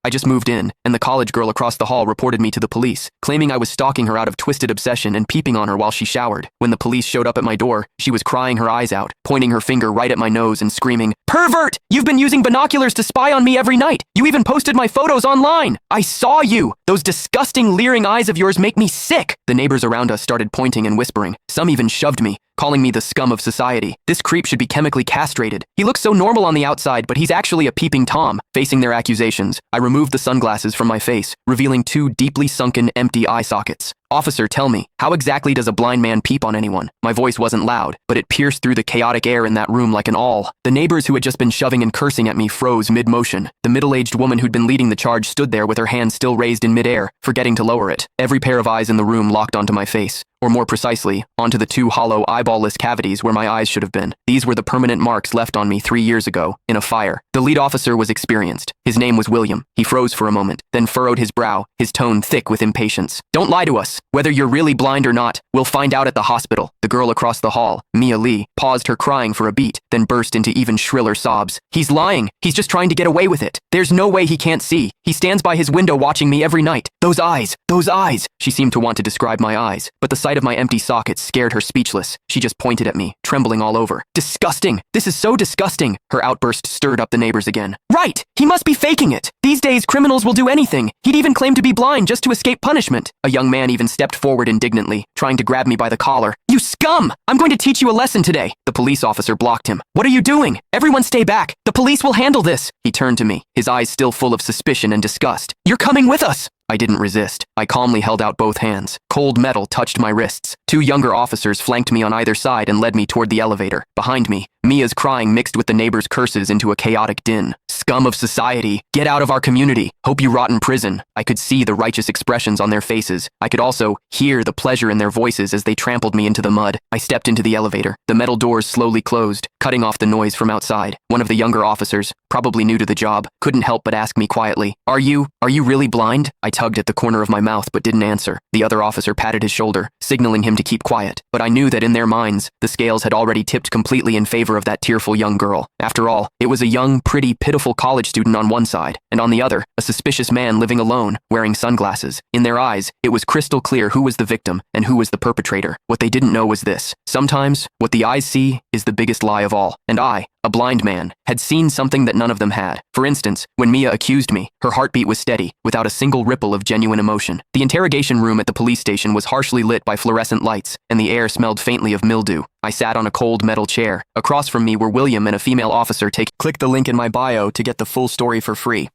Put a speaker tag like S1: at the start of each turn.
S1: I just moved in, and the college girl across the hall reported me to the police, claiming I was stalking her out of twisted obsession and peeping on her while she showered. When the police showed up at my door, she was crying her eyes out, pointing her finger right at my nose and screaming, "Pervert! You've been using binoculars to spy on me every night! You even posted my photos online! I saw you! Those disgusting, leering eyes of yours make me sick!" The neighbors around us started pointing and whispering. Some even shoved me, calling me the scum of society. This creep should be chemically castrated. He looks so normal on the outside, but he's actually a peeping Tom. Facing their accusations, I removed the sunglasses from my face, revealing two deeply sunken, empty eye sockets. "Officer, tell me, how exactly does a blind man peep on anyone?" My voice wasn't loud, but it pierced through the chaotic air in that room like an awl. The neighbors who had just been shoving and cursing at me froze mid-motion. The middle-aged woman who'd been leading the charge stood there with her hand still raised in mid-air, forgetting to lower it. Every pair of eyes in the room locked onto my face, or more precisely, onto the two hollow, eyeball-less cavities where my eyes should have been. These were the permanent marks left on me 3 years ago, in a fire. The lead officer was experienced. His name was William. He froze for a moment, then furrowed his brow, his tone thick with impatience. "Don't lie to us. Whether you're really blind or not, we'll find out at the hospital." The girl across the hall, Mia Lee, paused her crying for a beat, then burst into even shriller sobs. "He's lying. He's just trying to get away with it. There's no way he can't see. He stands by his window watching me every night. Those eyes, those eyes." She seemed to want to describe my eyes, but the sight of my empty sockets scared her speechless. She just pointed at me, trembling all over. "Disgusting! This is so disgusting!" Her outburst stirred up the neighbors again. "Right! He must be faking it! These days, criminals will do anything. He'd even claim to be blind just to escape punishment." A young man even stepped forward indignantly, trying to grab me by the collar. "You scum! I'm going to teach you a lesson today." The police officer blocked him. "What are you doing? Everyone stay back! The police will handle this!" He turned to me, his eyes still full of suspicion and disgust. "You're coming with us!" I didn't resist. I calmly held out both hands. Cold metal touched my wrists. Two younger officers flanked me on either side and led me toward the elevator. Behind me, Mia's crying mixed with the neighbors' curses into a chaotic din. "Scum of society! Get out of our community! Hope you rot in prison!" I could see the righteous expressions on their faces. I could also hear the pleasure in their voices as they trampled me into the mud. I stepped into the elevator. The metal doors slowly closed, cutting off the noise from outside. One of the younger officers, probably new to the job, couldn't help but ask me quietly, Are you really blind?" I tugged at the corner of my mouth but didn't answer. The other officer patted his shoulder, signaling him to keep quiet. But I knew that in their minds, the scales had already tipped completely in favor of that tearful young girl. After all, it was a young, pretty, pitiful college student on one side, and on the other, a suspicious man living alone, wearing sunglasses. In their eyes, it was crystal clear who was the victim and who was the perpetrator. What they didn't know was this. Sometimes, what the eyes see is the biggest lie of all. And I, a blind man, had seen something that none of them had. For instance, when Mia accused me, her heartbeat was steady, without a single ripple of genuine emotion. The interrogation room at the police station was harshly lit by fluorescent lights, and the air smelled faintly of mildew. I sat on a cold metal chair. Across from me were William and a female officer. Click the link in my bio to get the full story for free.